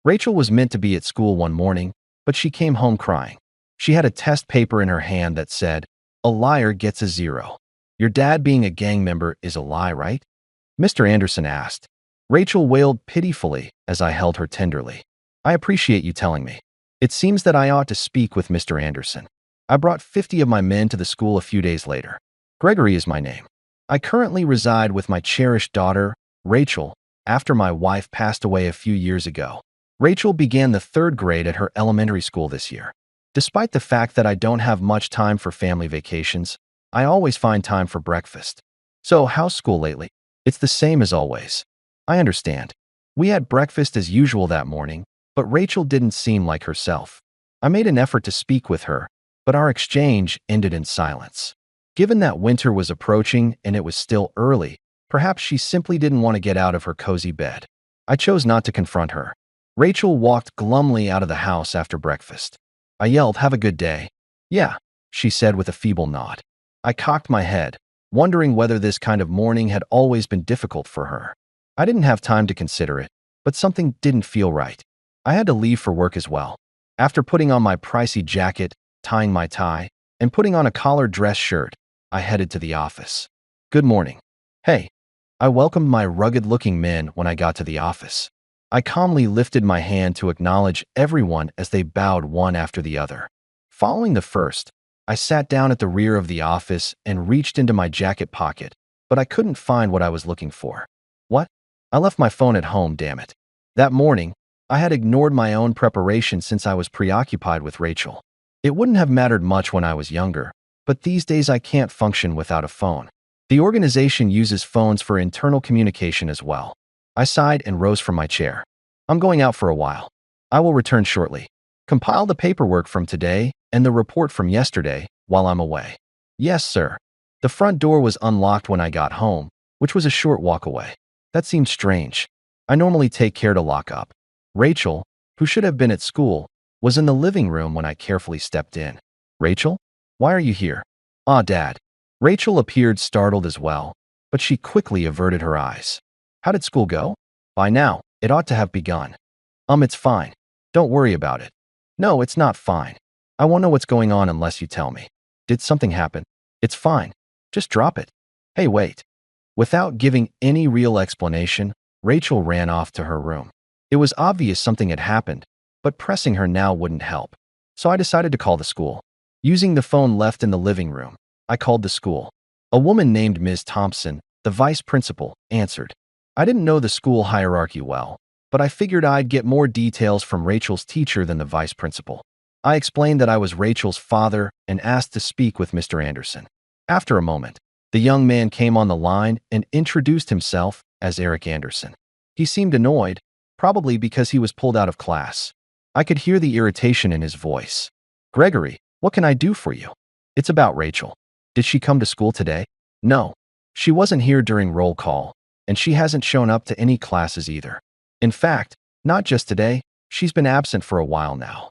Rachel was meant to be at school one morning, but she came home crying. She had a test paper in her hand that said, "A liar gets a 0. Your dad being a gang member is a lie, right?" Mr. Anderson asked. Rachel wailed pitifully as I held her tenderly. "I appreciate you telling me. It seems that I ought to speak with Mr. Anderson. I brought 50 of my men to the school a few days later. Gregory is my name. I currently reside with my cherished daughter, Rachel, after my wife passed away a few years ago. Rachel began the 3rd grade at her elementary school this year. Despite the fact that I don't have much time for family vacations, I always find time for breakfast. So, how's school lately?" "It's the same as always." "I understand." We had breakfast as usual that morning, but Rachel didn't seem like herself. I made an effort to speak with her, but our exchange ended in silence. Given that winter was approaching and it was still early, perhaps she simply didn't want to get out of her cozy bed. I chose not to confront her. Rachel walked glumly out of the house after breakfast. I yelled, "Have a good day." "Yeah," she said with a feeble nod. I cocked my head, wondering whether this kind of morning had always been difficult for her. I didn't have time to consider it, but something didn't feel right. I had to leave for work as well. After putting on my pricey jacket, tying my tie, and putting on a collared dress shirt, I headed to the office. "Good morning." "Hey." I welcomed my rugged-looking men when I got to the office. I calmly lifted my hand to acknowledge everyone as they bowed one after the other. Following the first, I sat down at the rear of the office and reached into my jacket pocket, but I couldn't find what I was looking for. What? I left my phone at home, damn it. That morning, I had ignored my own preparation since I was preoccupied with Rachel. It wouldn't have mattered much when I was younger, but these days I can't function without a phone. The organization uses phones for internal communication as well. I sighed and rose from my chair. "I'm going out for a while. I will return shortly. Compile the paperwork from today and the report from yesterday while I'm away." "Yes, sir." The front door was unlocked when I got home, which was a short walk away. That seemed strange. I normally take care to lock up. Rachel, who should have been at school, was in the living room when I carefully stepped in. "Rachel? Why are you here?" "Ah, Dad." Rachel appeared startled as well, but she quickly averted her eyes. "How did school go?" "By now, it ought to have begun." It's fine. Don't worry about it." "No, it's not fine. I won't know what's going on unless you tell me." "Did something happen?" "It's fine. Just drop it." "Hey, wait." Without giving any real explanation, Rachel ran off to her room. It was obvious something had happened, but pressing her now wouldn't help. So I decided to call the school. Using the phone left in the living room, I called the school. A woman named Ms. Thompson, the vice principal, answered. I didn't know the school hierarchy well, but I figured I'd get more details from Rachel's teacher than the vice principal. I explained that I was Rachel's father and asked to speak with Mr. Anderson. After a moment, the young man came on the line and introduced himself as Eric Anderson. He seemed annoyed, probably because he was pulled out of class. I could hear the irritation in his voice. "Gregory, what can I do for you?" "It's about Rachel. Did she come to school today?" "No. She wasn't here during roll call, and she hasn't shown up to any classes either. In fact, not just today, she's been absent for a while now."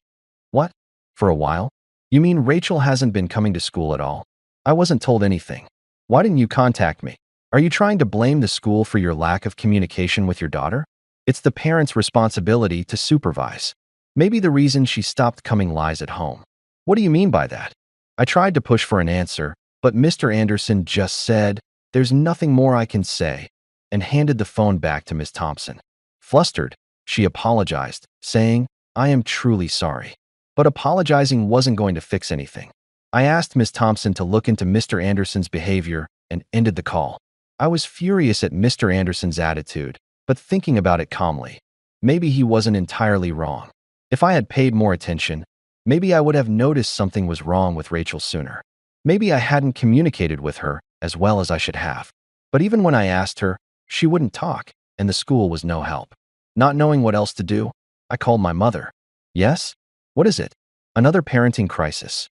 "What? For a while? You mean Rachel hasn't been coming to school at all?" "I wasn't told anything." "Why didn't you contact me? Are you trying to blame the school for your lack of communication with your daughter?" "It's the parents' responsibility to supervise. Maybe the reason she stopped coming lies at home." "What do you mean by that?" I tried to push for an answer, but Mr. Anderson just said, "There's nothing more I can say," and handed the phone back to Ms. Thompson. Flustered, she apologized, saying, "I am truly sorry." But apologizing wasn't going to fix anything. I asked Ms. Thompson to look into Mr. Anderson's behavior and ended the call. I was furious at Mr. Anderson's attitude, but thinking about it calmly. Maybe he wasn't entirely wrong. If I had paid more attention, maybe I would have noticed something was wrong with Rachel sooner. Maybe I hadn't communicated with her as well as I should have. But even when I asked her, she wouldn't talk, and the school was no help. Not knowing what else to do, I called my mother. "Yes? What is it? Another parenting crisis?"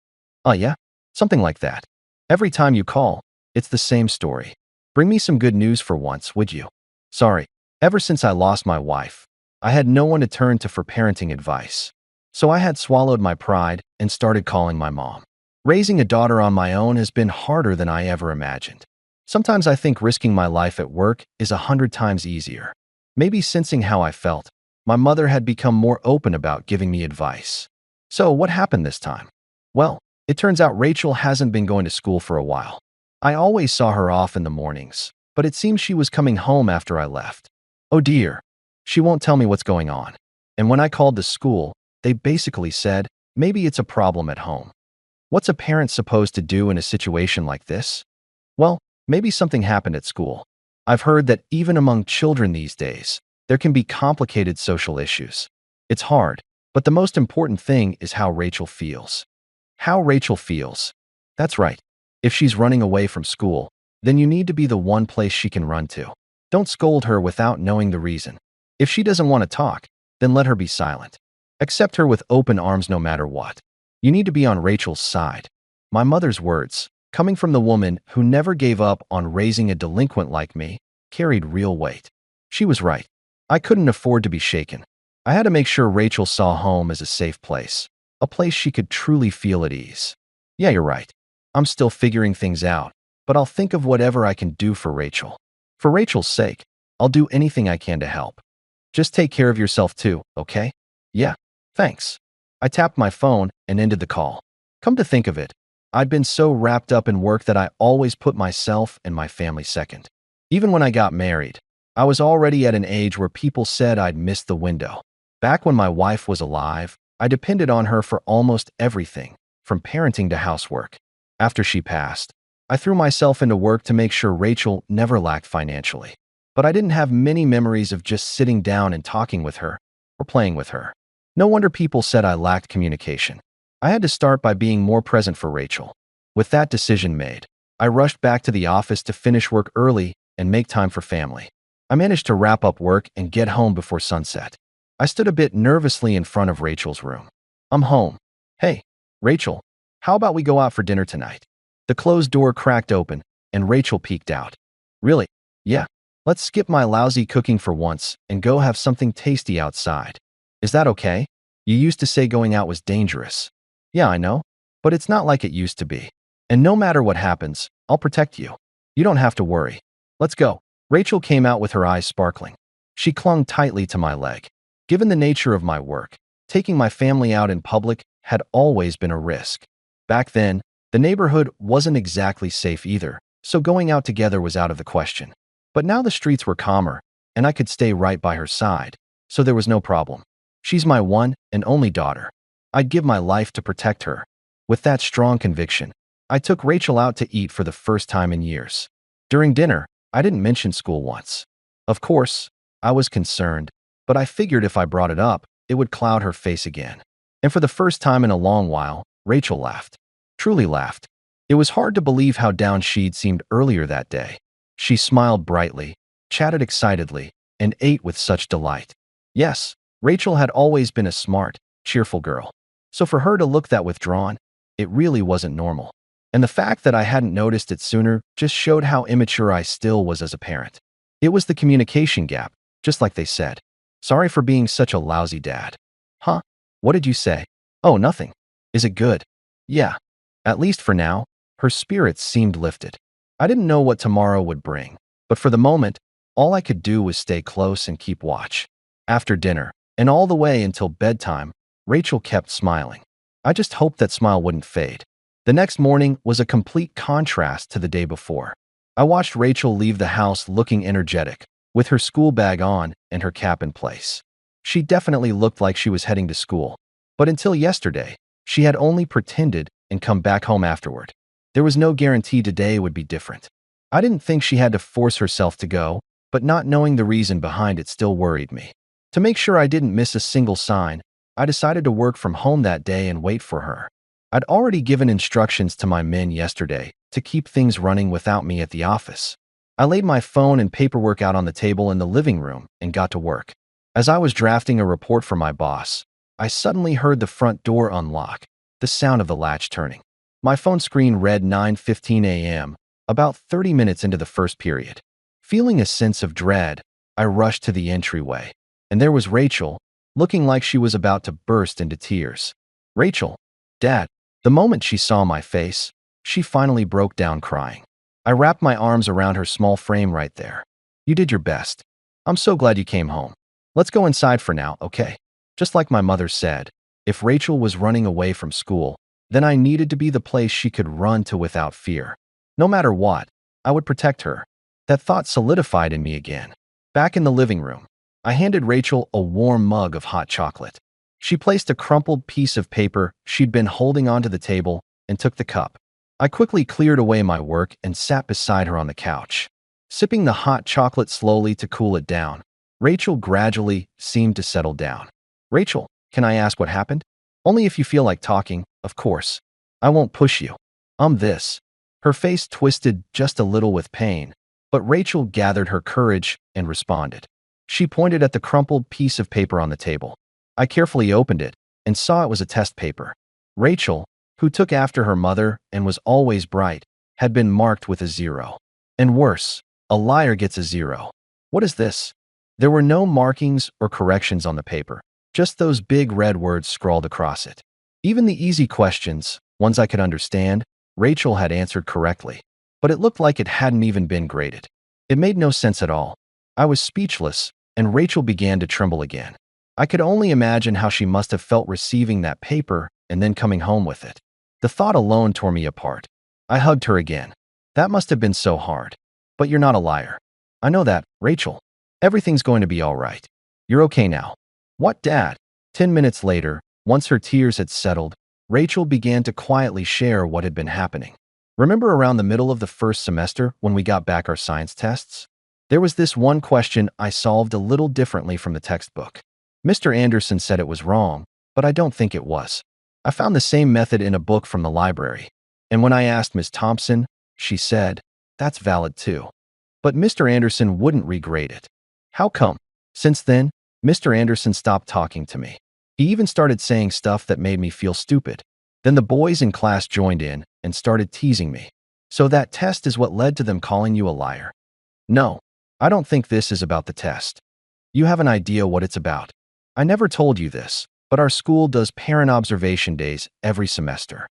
Yeah, something like that. Every time you call, it's the same story. Bring me some good news for once, would you?" "Sorry. Ever since I lost my wife, I had no one to turn to for parenting advice. So I had swallowed my pride and started calling my mom. Raising a daughter on my own has been harder than I ever imagined. Sometimes I think risking my life at work is 100 times easier." Maybe sensing how I felt, My mother had become more open about giving me advice. So, what happened this time? Well, it turns out Rachel hasn't been going to school for a while. I always saw her off in the mornings, but it seems she was coming home after I left. Oh dear. She won't tell me what's going on. And when I called the school, they basically said, maybe it's a problem at home. What's a parent supposed to do in a situation like this? Well, maybe something happened at school. I've heard that even among children these days, there can be complicated social issues. It's hard, but the most important thing is how Rachel feels. How Rachel feels. That's right. If she's running away from school, then you need to be the one place she can run to. Don't scold her without knowing the reason. If she doesn't want to talk, then let her be silent. Accept her with open arms no matter what. You need to be on Rachel's side. My mother's words, coming from the woman who never gave up on raising a delinquent like me, carried real weight. She was right. I couldn't afford to be shaken. I had to make sure Rachel saw home as a safe place, a place she could truly feel at ease. Yeah, you're right. I'm still figuring things out, but I'll think of whatever I can do for Rachel. For Rachel's sake, I'll do anything I can to help. Just take care of yourself too, okay? Yeah, thanks. I tapped my phone and ended the call. Come to think of it, I'd been so wrapped up in work that I always put myself and my family second. Even when I got married, I was already at an age where people said I'd missed the window. Back when my wife was alive, I depended on her for almost everything, from parenting to housework. After she passed, I threw myself into work to make sure Rachel never lacked financially. But I didn't have many memories of just sitting down and talking with her or playing with her. No wonder people said I lacked communication. I had to start by being more present for Rachel. With that decision made, I rushed back to the office to finish work early and make time for family. I managed to wrap up work and get home before sunset. I stood a bit nervously in front of Rachel's room. I'm home. Hey, Rachel, how about we go out for dinner tonight? The closed door cracked open, and Rachel peeked out. Really? Yeah. Let's skip my lousy cooking for once and go have something tasty outside. Is that okay? You used to say going out was dangerous. Yeah, I know, but it's not like it used to be. And no matter what happens, I'll protect you. You don't have to worry. Let's go. Rachel came out with her eyes sparkling. She clung tightly to my leg. Given the nature of my work, taking my family out in public had always been a risk. Back then, the neighborhood wasn't exactly safe either, so going out together was out of the question. But now the streets were calmer, and I could stay right by her side, so there was no problem. She's my one and only daughter. I'd give my life to protect her. With that strong conviction, I took Rachel out to eat for the first time in years. During dinner, I didn't mention school once. Of course, I was concerned, but I figured if I brought it up, it would cloud her face again. And for the first time in a long while, Rachel laughed. Truly laughed. It was hard to believe how down she'd seemed earlier that day. She smiled brightly, chatted excitedly, and ate with such delight. Yes, Rachel had always been a smart, cheerful girl. So for her to look that withdrawn, it really wasn't normal. And the fact that I hadn't noticed it sooner just showed how immature I still was as a parent. It was the communication gap, just like they said. Sorry for being such a lousy dad. Huh? What did you say? Oh, nothing. Is it good? Yeah. At least for now, her spirits seemed lifted. I didn't know what tomorrow would bring, but for the moment, all I could do was stay close and keep watch. After dinner, and all the way until bedtime, Rachel kept smiling. I just hoped that smile wouldn't fade. The next morning was a complete contrast to the day before. I watched Rachel leave the house looking energetic, with her school bag on and her cap in place. She definitely looked like she was heading to school, but until yesterday, she had only pretended and come back home afterward. There was no guarantee today would be different. I didn't think she had to force herself to go, but not knowing the reason behind it still worried me. To make sure I didn't miss a single sign, I decided to work from home that day and wait for her. I'd already given instructions to my men yesterday to keep things running without me at the office. I laid my phone and paperwork out on the table in the living room and got to work. As I was drafting a report for my boss, I suddenly heard the front door unlock, the sound of the latch turning. My phone screen read 9:15 a.m., about 30 minutes into the first period. Feeling a sense of dread, I rushed to the entryway, and there was Rachel, looking like she was about to burst into tears. Rachel, Dad. The moment she saw my face, she finally broke down crying. I wrapped my arms around her small frame right there. You did your best. I'm so glad you came home. Let's go inside for now, okay? Just like my mother said, if Rachel was running away from school, then I needed to be the place she could run to without fear. No matter what, I would protect her. That thought solidified in me again. Back in the living room, I handed Rachel a warm mug of hot chocolate. She placed a crumpled piece of paper she'd been holding onto the table and took the cup. I quickly cleared away my work and sat beside her on the couch. Sipping the hot chocolate slowly to cool it down, Rachel gradually seemed to settle down. Rachel, can I ask what happened? Only if you feel like talking, of course. I won't push you. This. Her face twisted just a little with pain, but Rachel gathered her courage and responded. She pointed at the crumpled piece of paper on the table. I carefully opened it and saw it was a test paper. Rachel, who took after her mother and was always bright, had been marked with a 0. And worse, a liar gets a 0. What is this? There were no markings or corrections on the paper, just those big red words scrawled across it. Even the easy questions, ones I could understand, Rachel had answered correctly, but it looked like it hadn't even been graded. It made no sense at all. I was speechless, and Rachel began to tremble again. I could only imagine how she must have felt receiving that paper and then coming home with it. The thought alone tore me apart. I hugged her again. That must have been so hard. But you're not a liar. I know that, Rachel. Everything's going to be all right. You're okay now. What, Dad? 10 minutes later, once her tears had settled, Rachel began to quietly share what had been happening. Remember around the middle of the first semester when we got back our science tests? There was this one question I solved a little differently from the textbook. Mr. Anderson said it was wrong, but I don't think it was. I found the same method in a book from the library. And when I asked Ms. Thompson, she said, that's valid too. But Mr. Anderson wouldn't regrade it. How come? Since then, Mr. Anderson stopped talking to me. He even started saying stuff that made me feel stupid. Then the boys in class joined in and started teasing me. So that test is what led to them calling you a liar? No, I don't think this is about the test. You have an idea what it's about. I never told you this, but our school does parent observation days every semester.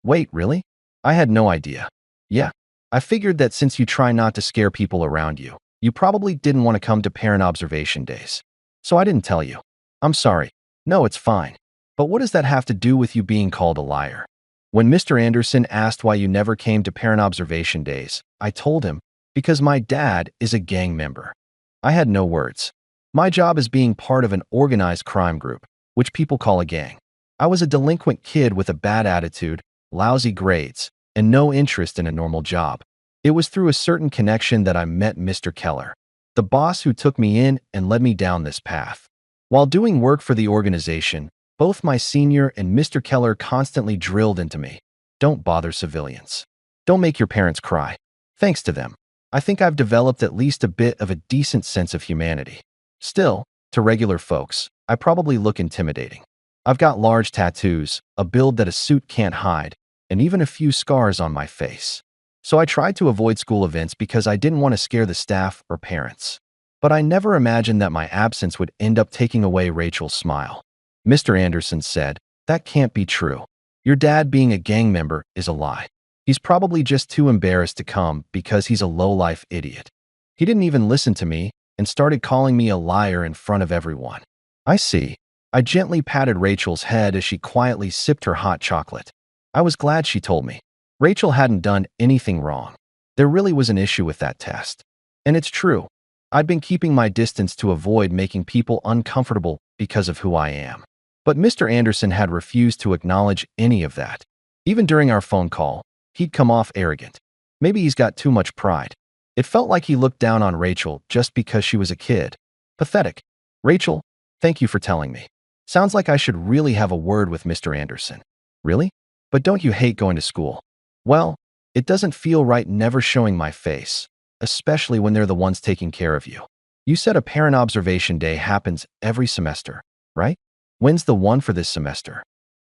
Wait, really? I had no idea. Yeah, I figured that since you try not to scare people around you, you probably didn't want to come to parent observation days. So I didn't tell you. I'm sorry. No, it's fine. But what does that have to do with you being called a liar? When Mr. Anderson asked why you never came to parent observation days, I told him, because my dad is a gang member. I had no words. My job is being part of an organized crime group, which people call a gang. I was a delinquent kid with a bad attitude, lousy grades, and no interest in a normal job. It was through a certain connection that I met Mr. Keller, the boss who took me in and led me down this path. While doing work for the organization, both my senior and Mr. Keller constantly drilled into me, don't bother civilians. Don't make your parents cry. Thanks to them, I think I've developed at least a bit of a decent sense of humanity. Still, to regular folks, I probably look intimidating. I've got large tattoos, a build that a suit can't hide, and even a few scars on my face. So I tried to avoid school events because I didn't want to scare the staff or parents. But I never imagined that my absence would end up taking away Rachel's smile. Mr. Anderson said, that can't be true. Your dad being a gang member is a lie. He's probably just too embarrassed to come because he's a low-life idiot. He didn't even listen to me and started calling me a liar in front of everyone. I see. I gently patted Rachel's head as she quietly sipped her hot chocolate. I was glad she told me. Rachel hadn't done anything wrong. There really was an issue with that test. And it's true. I'd been keeping my distance to avoid making people uncomfortable because of who I am. But Mr. Anderson had refused to acknowledge any of that. Even during our phone call, he'd come off arrogant. Maybe he's got too much pride. It felt like he looked down on Rachel just because she was a kid. Pathetic. Rachel, thank you for telling me. Sounds like I should really have a word with Mr. Anderson. Really? But don't you hate going to school? Well, it doesn't feel right never showing my face, especially when they're the ones taking care of you. You said a parent observation day happens every semester, right? When's the one for this semester?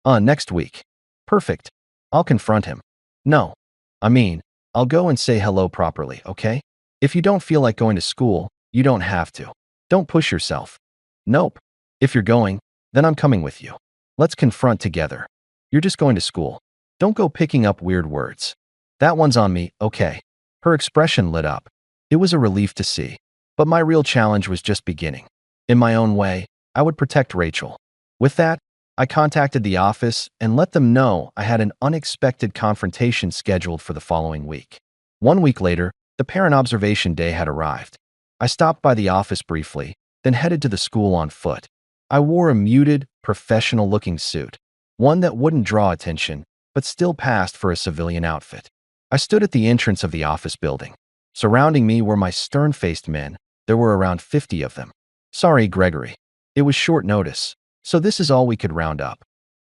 Next week. Perfect. I'll confront him. No. I'll go and say hello properly, okay? If you don't feel like going to school, you don't have to. Don't push yourself. Nope. If you're going, then I'm coming with you. Let's confront together. You're just going to school. Don't go picking up weird words. That one's on me, okay? Her expression lit up. It was a relief to see. But my real challenge was just beginning. In my own way, I would protect Rachel. With that, I contacted the office and let them know I had an unexpected confrontation scheduled for the following week. 1 week later, the parent observation day had arrived. I stopped by the office briefly, then headed to the school on foot. I wore a muted, professional-looking suit, one that wouldn't draw attention, but still passed for a civilian outfit. I stood at the entrance of the office building. Surrounding me were my stern-faced men. There were around 50 of them. Sorry, Gregory. It was short notice, so this is all we could round up.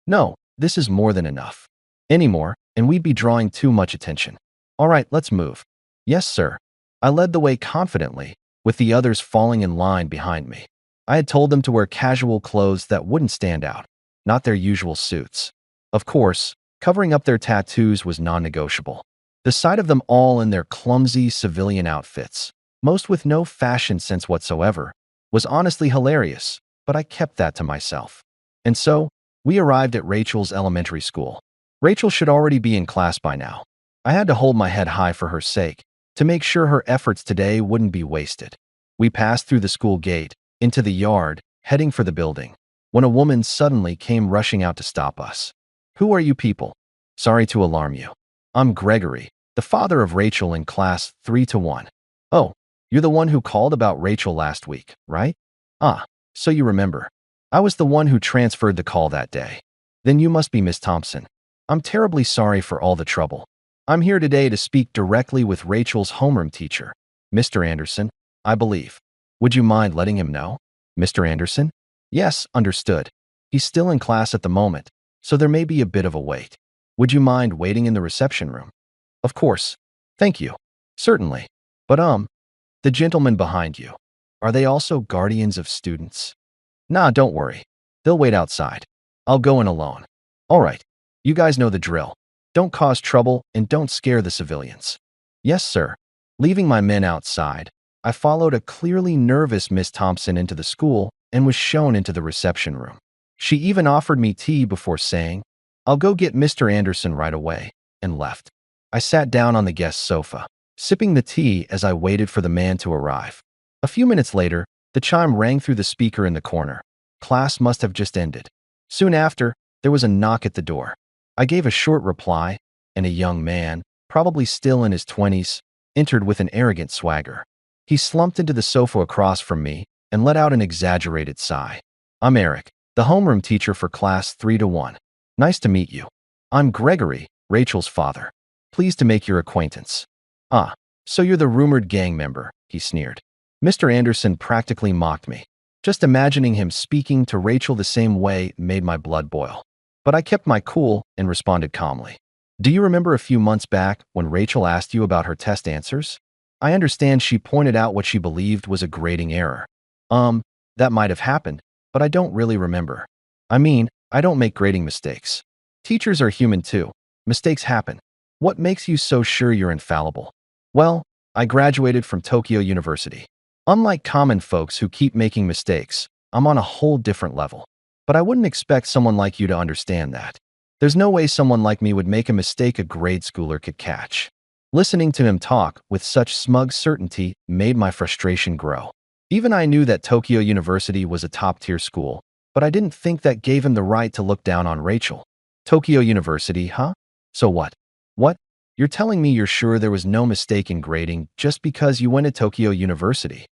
No, this is more than enough. Any more, and we'd be drawing too much attention. All right, let's move. Yes, sir. I led the way confidently, with the others falling in line behind me. I had told them to wear casual clothes that wouldn't stand out, not their usual suits. Of course, covering up their tattoos was non-negotiable. The sight of them all in their clumsy civilian outfits, most with no fashion sense whatsoever, was honestly hilarious, but I kept that to myself. And so, we arrived at Rachel's elementary school. Rachel should already be in class by now. I had to hold my head high for her sake, to make sure her efforts today wouldn't be wasted. We passed through the school gate, into the yard, heading for the building, when a woman suddenly came rushing out to stop us. Who are you people? Sorry to alarm you. I'm Gregory, the father of Rachel in class 3-1. Oh, you're the one who called about Rachel last week, right? Ah, so you remember. I was the one who transferred the call that day. Then you must be Miss Thompson. I'm terribly sorry for all the trouble. I'm here today to speak directly with Rachel's homeroom teacher, Mr. Anderson, I believe. Would you mind letting him know? Mr. Anderson? Yes, understood. He's still in class at the moment, so there may be a bit of a wait. Would you mind waiting in the reception room? Of course. Thank you. Certainly. But the gentlemen behind you, are they also guardians of students? Nah, don't worry. They'll wait outside. I'll go in alone. All right. You guys know the drill. Don't cause trouble and don't scare the civilians. Yes, sir. Leaving my men outside, I followed a clearly nervous Miss Thompson into the school and was shown into the reception room. She even offered me tea before saying, I'll go get Mr. Anderson right away, and left. I sat down on the guest sofa, sipping the tea as I waited for the man to arrive. A few minutes later, the chime rang through the speaker in the corner. Class must have just ended. Soon after, there was a knock at the door. I gave a short reply, and a young man, probably still in his 20s, entered with an arrogant swagger. He slumped into the sofa across from me and let out an exaggerated sigh. I'm Eric, the homeroom teacher for class 3-1. Nice to meet you. I'm Gregory, Rachel's father. Pleased to make your acquaintance. Ah, so you're the rumored gang member, he sneered. Mr. Anderson practically mocked me. Just imagining him speaking to Rachel the same way made my blood boil. But I kept my cool and responded calmly. Do you remember a few months back when Rachel asked you about her test answers? I understand she pointed out what she believed was a grading error. That might have happened, but I don't really remember. I mean, I don't make grading mistakes. Teachers are human too. Mistakes happen. What makes you so sure you're infallible? Well, I graduated from Tokyo University. Unlike common folks who keep making mistakes, I'm on a whole different level. But I wouldn't expect someone like you to understand that. There's no way someone like me would make a mistake a grade schooler could catch. Listening to him talk with such smug certainty made my frustration grow. Even I knew that Tokyo University was a top-tier school, but I didn't think that gave him the right to look down on Rachel. Tokyo University, huh? So what? What? You're telling me you're sure there was no mistake in grading just because you went to Tokyo University?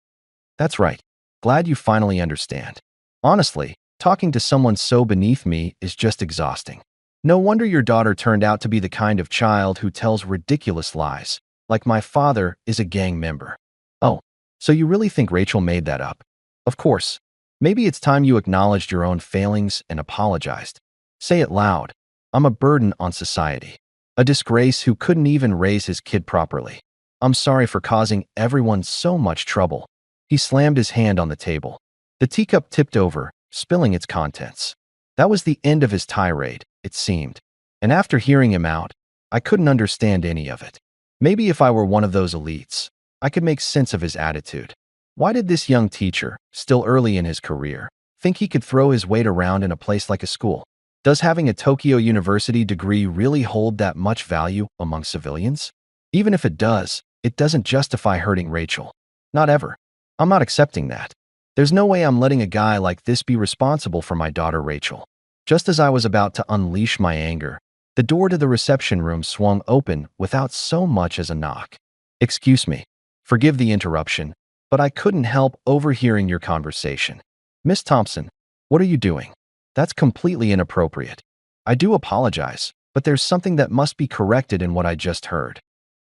That's right. Glad you finally understand. Honestly, talking to someone so beneath me is just exhausting. No wonder your daughter turned out to be the kind of child who tells ridiculous lies, like my father is a gang member. Oh, so you really think Rachel made that up? Of course. Maybe it's time you acknowledged your own failings and apologized. Say it loud. I'm a burden on society. A disgrace who couldn't even raise his kid properly. I'm sorry for causing everyone so much trouble. He slammed his hand on the table. The teacup tipped over, spilling its contents. That was the end of his tirade, it seemed. And after hearing him out, I couldn't understand any of it. Maybe if I were one of those elites, I could make sense of his attitude. Why did this young teacher, still early in his career, think he could throw his weight around in a place like a school? Does having a Tokyo University degree really hold that much value among civilians? Even if it does, it doesn't justify hurting Rachel. Not ever. I'm not accepting that. There's no way I'm letting a guy like this be responsible for my daughter Rachel. Just as I was about to unleash my anger, the door to the reception room swung open without so much as a knock. Excuse me. Forgive the interruption, but I couldn't help overhearing your conversation. Miss Thompson, what are you doing? That's completely inappropriate. I do apologize, but there's something that must be corrected in what I just heard.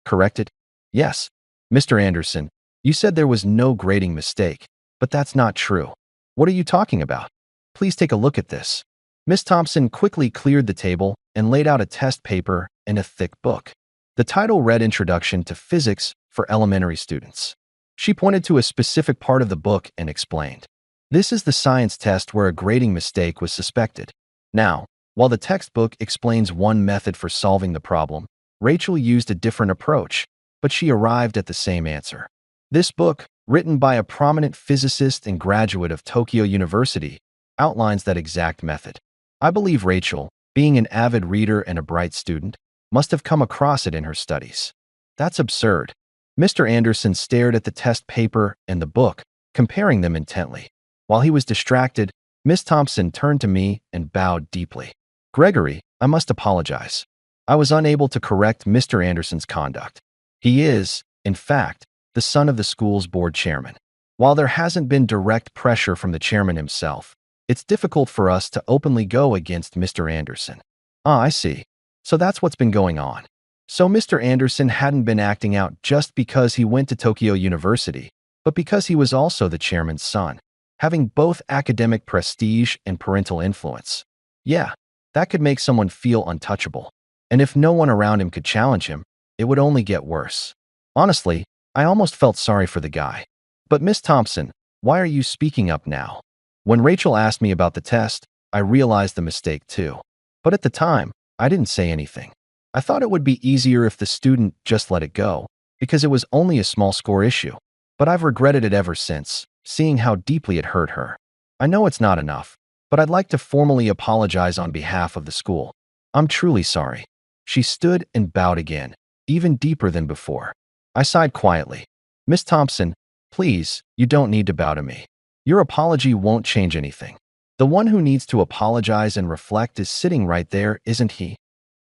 Corrected? Yes. Mr. Anderson, you said there was no grading mistake, but that's not true. What are you talking about? Please take a look at this. Miss Thompson quickly cleared the table and laid out a test paper and a thick book. The title read Introduction to Physics for Elementary Students. She pointed to a specific part of the book and explained, "This is the science test where a grading mistake was suspected." Now, while the textbook explains one method for solving the problem, Rachel used a different approach, but she arrived at the same answer. This book, written by a prominent physicist and graduate of Tokyo University, outlines that exact method. I believe Rachel, being an avid reader and a bright student, must have come across it in her studies. That's absurd. Mr. Anderson stared at the test paper and the book, comparing them intently. While he was distracted, Miss Thompson turned to me and bowed deeply. Gregory, I must apologize. I was unable to correct Mr. Anderson's conduct. He is, in fact, the son of the school's board chairman. While there hasn't been direct pressure from the chairman himself, it's difficult for us to openly go against Mr. Anderson. Ah, I see. So that's what's been going on. So Mr. Anderson hadn't been acting out just because he went to Tokyo University, but because he was also the chairman's son, having both academic prestige and parental influence. Yeah, that could make someone feel untouchable. And if no one around him could challenge him, it would only get worse. Honestly, I almost felt sorry for the guy. But Miss Thompson, why are you speaking up now? When Rachel asked me about the test, I realized the mistake too. But at the time, I didn't say anything. I thought it would be easier if the student just let it go, because it was only a small score issue. But I've regretted it ever since, seeing how deeply it hurt her. I know it's not enough, but I'd like to formally apologize on behalf of the school. I'm truly sorry. She stood and bowed again, even deeper than before. I sighed quietly. Miss Thompson, please, you don't need to bow to me. Your apology won't change anything. The one who needs to apologize and reflect is sitting right there, isn't he?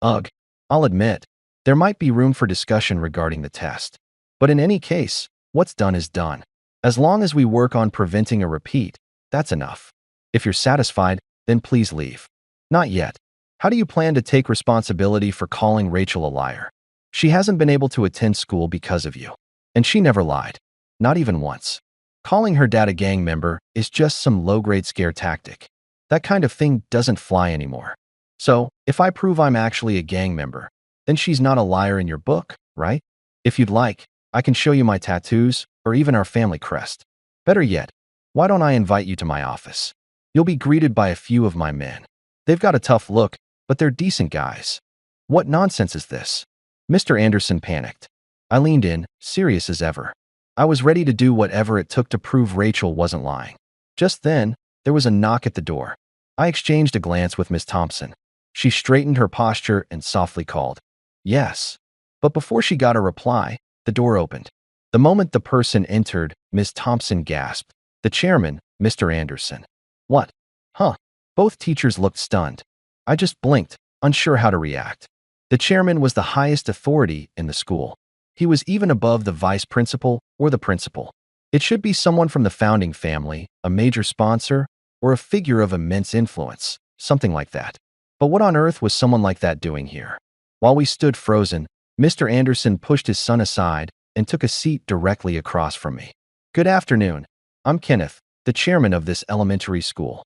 Ugh, I'll admit, there might be room for discussion regarding the test. But in any case, what's done is done. As long as we work on preventing a repeat, that's enough. If you're satisfied, then please leave. Not yet. How do you plan to take responsibility for calling Rachel a liar? She hasn't been able to attend school because of you. And she never lied. Not even once. Calling her dad a gang member is just some low-grade scare tactic. That kind of thing doesn't fly anymore. So, if I prove I'm actually a gang member, then she's not a liar in your book, right? If you'd like, I can show you my tattoos or even our family crest. Better yet, why don't I invite you to my office? You'll be greeted by a few of my men. They've got a tough look, but they're decent guys. What nonsense is this? Mr. Anderson panicked. I leaned in, serious as ever. I was ready to do whatever it took to prove Rachel wasn't lying. Just then, there was a knock at the door. I exchanged a glance with Miss Thompson. She straightened her posture and softly called, "Yes." But before she got a reply, the door opened. The moment the person entered, Miss Thompson gasped. The chairman, Mr. Anderson. What? Huh? Both teachers looked stunned. I just blinked, unsure how to react. The chairman was the highest authority in the school. He was even above the vice principal or the principal. It should be someone from the founding family, a major sponsor, or a figure of immense influence, something like that. But what on earth was someone like that doing here? While we stood frozen, Mr. Anderson pushed his son aside and took a seat directly across from me. Good afternoon. I'm Kenneth, the chairman of this elementary school.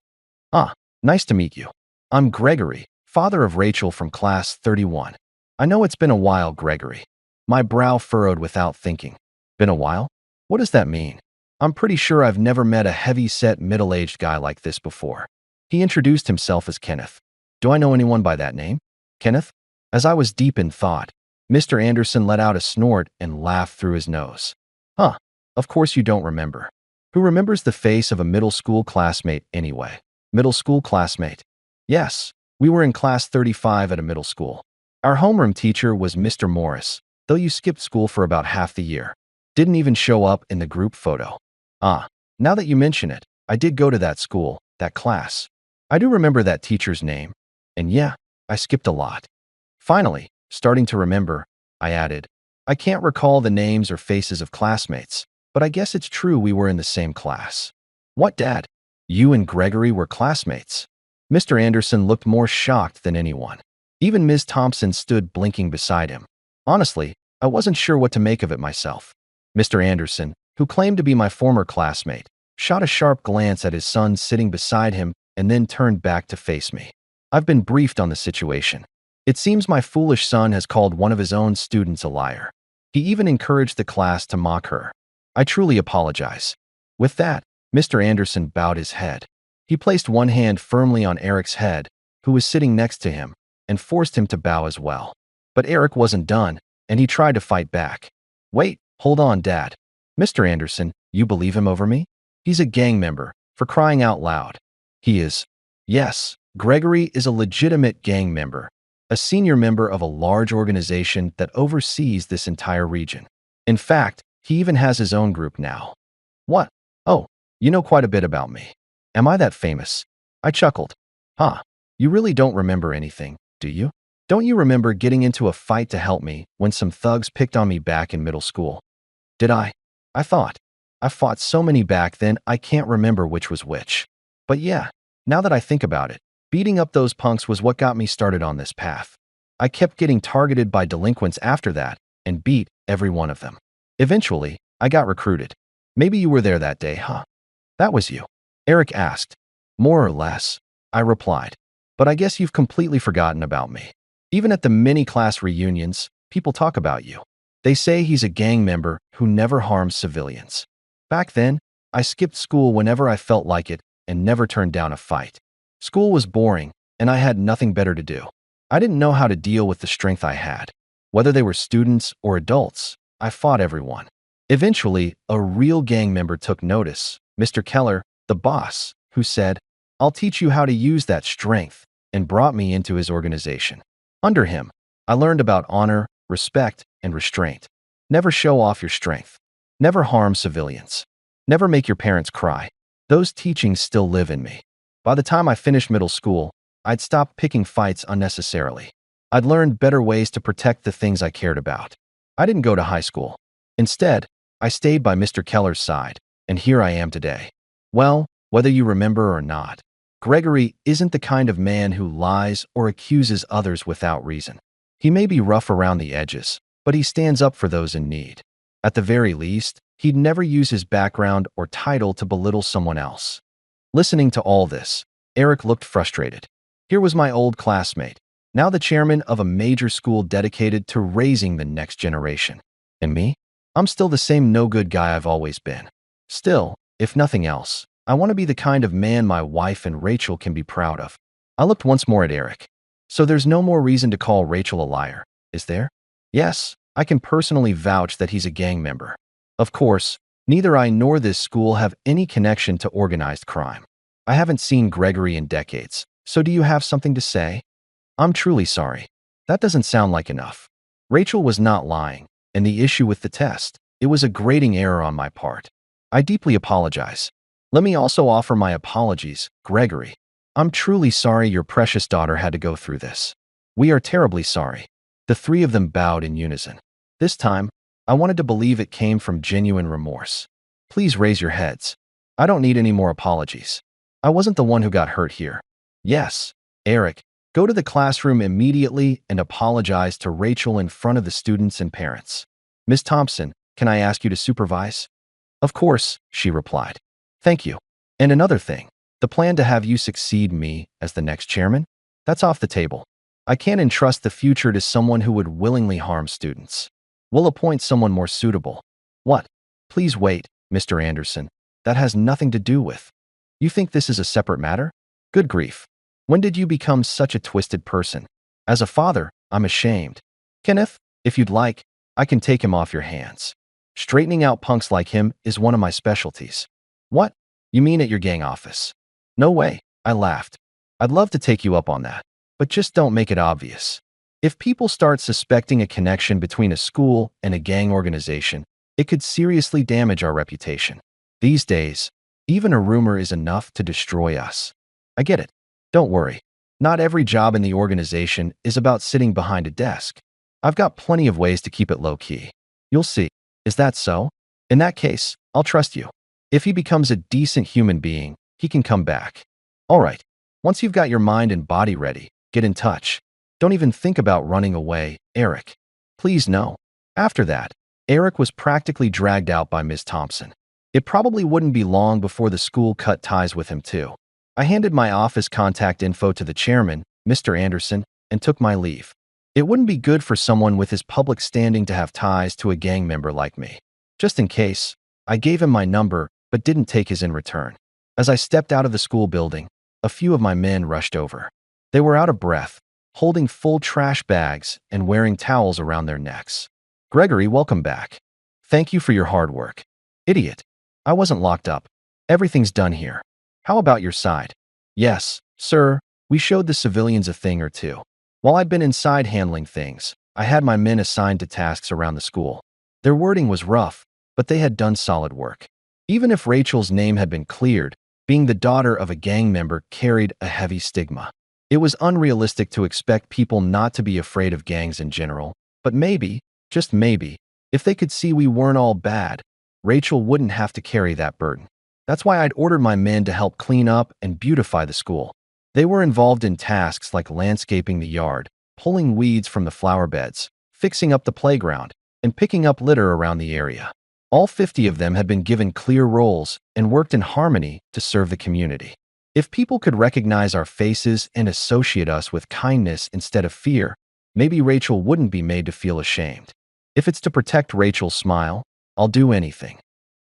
Ah, nice to meet you. I'm Gregory, father of Rachel from class 31. I know it's been a while, Gregory. My brow furrowed without thinking. Been a while? What does that mean? I'm pretty sure I've never met a heavy-set, middle-aged guy like this before. He introduced himself as Kenneth. Do I know anyone by that name? Kenneth? As I was deep in thought, Mr. Anderson let out a snort and laughed through his nose. Huh, of course you don't remember. Who remembers the face of a middle school classmate anyway? Middle school classmate? Yes, we were in class 35 at a middle school. Our homeroom teacher was Mr. Morris, though you skipped school for about half the year. Didn't even show up in the group photo. Ah, Now that you mention it, I did go to that school, that class. I do remember that teacher's name. And yeah, I skipped a lot. Finally, starting to remember, I added, I can't recall the names or faces of classmates, but I guess it's true we were in the same class. What, Dad? You and Gregory were classmates? Mr. Anderson looked more shocked than anyone. Even Ms. Thompson stood blinking beside him. Honestly, I wasn't sure what to make of it myself. Mr. Anderson, who claimed to be my former classmate, shot a sharp glance at his son sitting beside him and then turned back to face me. I've been briefed on the situation. It seems my foolish son has called one of his own students a liar. He even encouraged the class to mock her. I truly apologize. With that, Mr. Anderson bowed his head. He placed one hand firmly on Eric's head, who was sitting next to him, and forced him to bow as well. But Eric wasn't done, and he tried to fight back. Wait, hold on, Dad. Mr. Anderson, you believe him over me? He's a gang member, for crying out loud. He is. Yes, Gregory is a legitimate gang member, a senior member of a large organization that oversees this entire region. In fact, he even has his own group now. What? Oh, you know quite a bit about me. Am I that famous? I chuckled. Huh, you really don't remember anything, do you? Don't you remember getting into a fight to help me when some thugs picked on me back in middle school? Did I? I fought so many back then I can't remember which was which. But yeah, now that I think about it, beating up those punks was what got me started on this path. I kept getting targeted by delinquents after that and beat every one of them. Eventually, I got recruited. Maybe you were there that day, huh? That was you. Eric asked. More or less, I replied. But I guess you've completely forgotten about me. Even at the mini-class reunions, people talk about you. They say he's a gang member who never harms civilians. Back then, I skipped school whenever I felt like it and never turned down a fight. School was boring, and I had nothing better to do. I didn't know how to deal with the strength I had. Whether they were students or adults, I fought everyone. Eventually, a real gang member took notice, Mr. Keller, the boss, who said, I'll teach you how to use that strength, and brought me into his organization. Under him, I learned about honor, respect, and restraint. Never show off your strength. Never harm civilians. Never make your parents cry. Those teachings still live in me. By the time I finished middle school, I'd stopped picking fights unnecessarily. I'd learned better ways to protect the things I cared about. I didn't go to high school. Instead, I stayed by Mr. Keller's side, and here I am today. Well, whether you remember or not, Gregory isn't the kind of man who lies or accuses others without reason. He may be rough around the edges, but he stands up for those in need. At the very least, he'd never use his background or title to belittle someone else. Listening to all this, Eric looked frustrated. Here was my old classmate, now the chairman of a major school dedicated to raising the next generation. And me? I'm still the same no-good guy I've always been. Still, if nothing else, I want to be the kind of man my wife and Rachel can be proud of. I looked once more at Eric. So there's no more reason to call Rachel a liar, is there? Yes, I can personally vouch that he's a gang member. Of course, neither I nor this school have any connection to organized crime. I haven't seen Gregory in decades, so do you have something to say? I'm truly sorry. That doesn't sound like enough. Rachel was not lying, and the issue with the test, it was a grading error on my part. I deeply apologize. Let me also offer my apologies, Gregory. I'm truly sorry your precious daughter had to go through this. We are terribly sorry. The three of them bowed in unison. This time, I wanted to believe it came from genuine remorse. Please raise your heads. I don't need any more apologies. I wasn't the one who got hurt here. Yes, Eric, go to the classroom immediately and apologize to Rachel in front of the students and parents. Ms. Thompson, can I ask you to supervise? Of course, she replied. Thank you. And another thing, the plan to have you succeed me as the next chairman? That's off the table. I can't entrust the future to someone who would willingly harm students. We'll appoint someone more suitable. What? Please wait, Mr. Anderson. That has nothing to do with. You think this is a separate matter? Good grief. When did you become such a twisted person? As a father, I'm ashamed. Kenneth, if you'd like, I can take him off your hands. Straightening out punks like him is one of my specialties. What? You mean at your gang office? No way, I laughed. I'd love to take you up on that, but just don't make it obvious. If people start suspecting a connection between a school and a gang organization, it could seriously damage our reputation. These days, Even a rumor is enough to destroy us. I get it. Don't worry. Not every job in the organization is about sitting behind a desk. I've got plenty of ways to keep it low-key. You'll see. Is that so? In that case, I'll trust you. If he becomes a decent human being, he can come back. All right. Once you've got your mind and body ready, get in touch. Don't even think about running away, Eric. Please no. After that, Eric was practically dragged out by Ms. Thompson. It probably wouldn't be long before the school cut ties with him too. I handed my office contact info to the chairman, Mr. Anderson, and took my leave. It wouldn't be good for someone with his public standing to have ties to a gang member like me. Just in case, I gave him my number but didn't take his in return. As I stepped out of the school building, a few of my men rushed over. They were out of breath, holding full trash bags and wearing towels around their necks. Gregory, welcome back. Thank you for your hard work. Idiot. I wasn't locked up. Everything's done here. How about your side? Yes, sir, we showed the civilians a thing or two. While I'd been inside handling things, I had my men assigned to tasks around the school. Their wording was rough, but they had done solid work. Even if Rachel's name had been cleared, being the daughter of a gang member carried a heavy stigma. It was unrealistic to expect people not to be afraid of gangs in general, but maybe, just maybe, if they could see we weren't all bad, Rachel wouldn't have to carry that burden. That's why I'd ordered my men to help clean up and beautify the school. They were involved in tasks like landscaping the yard, pulling weeds from the flower beds, fixing up the playground, and picking up litter around the area. All 50 of them had been given clear roles and worked in harmony to serve the community. If people could recognize our faces and associate us with kindness instead of fear, maybe Rachel wouldn't be made to feel ashamed. If it's to protect Rachel's smile, I'll do anything.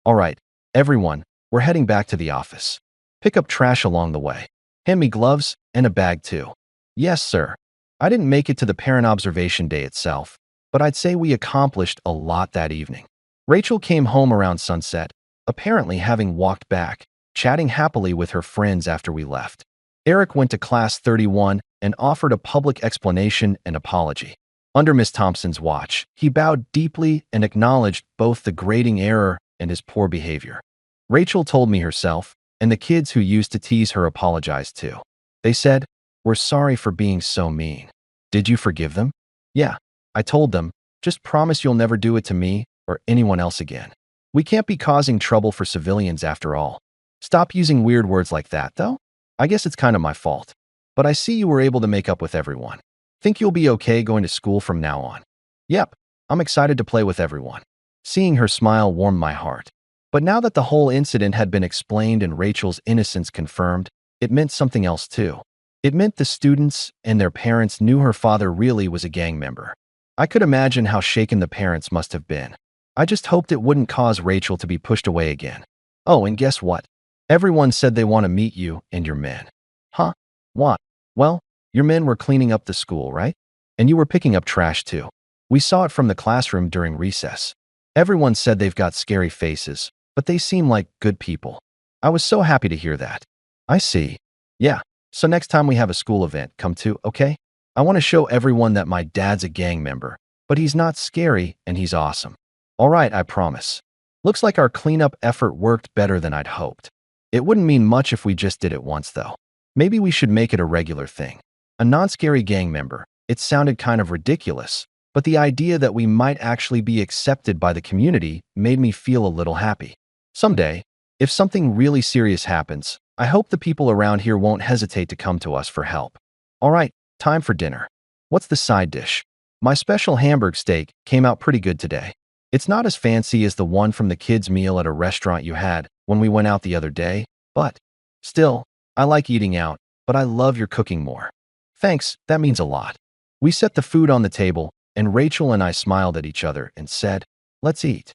All right, everyone, we're heading back to the office. Pick up trash along the way. Hand me gloves and a bag too. Yes, sir. I didn't make it to the parent observation day itself, but I'd say we accomplished a lot that evening. Rachel came home around sunset, apparently having walked back, chatting happily with her friends after we left. Eric went to class 31 and offered a public explanation and apology. Under Miss Thompson's watch, he bowed deeply and acknowledged both the grating error and his poor behavior. Rachel told me herself, and the kids who used to tease her apologized too. They said, "We're sorry for being so mean." Did you forgive them? Yeah, I told them, just promise you'll never do it to me or anyone else again. We can't be causing trouble for civilians after all. Stop using weird words like that, though. I guess it's kind of my fault. But I see you were able to make up with everyone. Think you'll be okay going to school from now on? Yep, I'm excited to play with everyone. Seeing her smile warmed my heart. But now that the whole incident had been explained and Rachel's innocence confirmed, it meant something else too. It meant the students and their parents knew her father really was a gang member. I could imagine how shaken the parents must have been. I just hoped it wouldn't cause Rachel to be pushed away again. Oh, and guess what? Everyone said they want to meet you and your men. Huh? What? Well, your men were cleaning up the school, right? And you were picking up trash too. We saw it from the classroom during recess. Everyone said they've got scary faces, but they seem like good people. I was so happy to hear that. I see. Yeah, so next time we have a school event, come to, okay? I want to show everyone that my dad's a gang member, but he's not scary and he's awesome. All right, I promise. Looks like our cleanup effort worked better than I'd hoped. It wouldn't mean much if we just did it once, though. Maybe we should make it a regular thing. A non-scary gang member. It sounded kind of ridiculous, but the idea that we might actually be accepted by the community made me feel a little happy. Someday, if something really serious happens, I hope the people around here won't hesitate to come to us for help. All right, time for dinner. What's the side dish? My special Hamburg steak came out pretty good today. It's not as fancy as the one from the kids' meal at a restaurant you had when we went out the other day, but still, I like eating out, but I love your cooking more. Thanks, that means a lot. We set the food on the table, and Rachel and I smiled at each other and said, "Let's eat."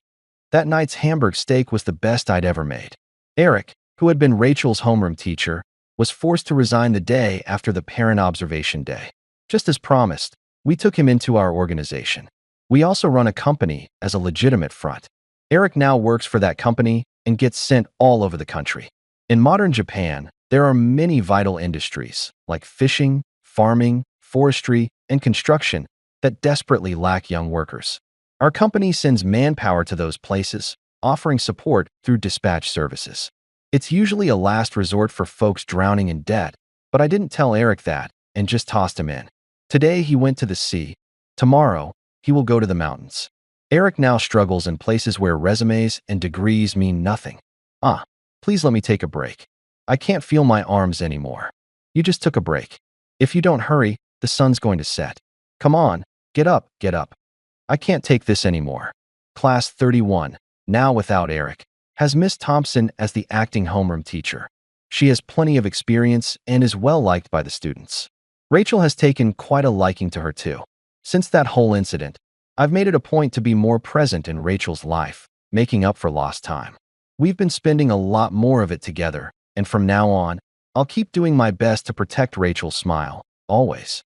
That night's Hamburg steak was the best I'd ever made. Eric, who had been Rachel's homeroom teacher, was forced to resign the day after the parent observation day. Just as promised, we took him into our organization. We also run a company as a legitimate front. Eric now works for that company and gets sent all over the country. In modern Japan, there are many vital industries like fishing, farming, forestry, and construction that desperately lack young workers. Our company sends manpower to those places, offering support through dispatch services. It's usually a last resort for folks drowning in debt, but I didn't tell Eric that and just tossed him in. Today he went to the sea. Tomorrow, he will go to the mountains. Eric now struggles in places where resumes and degrees mean nothing. Please let me take a break. I can't feel my arms anymore. You just took a break. If you don't hurry, the sun's going to set. Come on, get up, get up. I can't take this anymore. Class 31, now without Eric, has Miss Thompson as the acting homeroom teacher. She has plenty of experience and is well liked by the students. Rachel has taken quite a liking to her too. Since that whole incident, I've made it a point to be more present in Rachel's life, making up for lost time. We've been spending a lot more of it together, and from now on, I'll keep doing my best to protect Rachel's smile, always.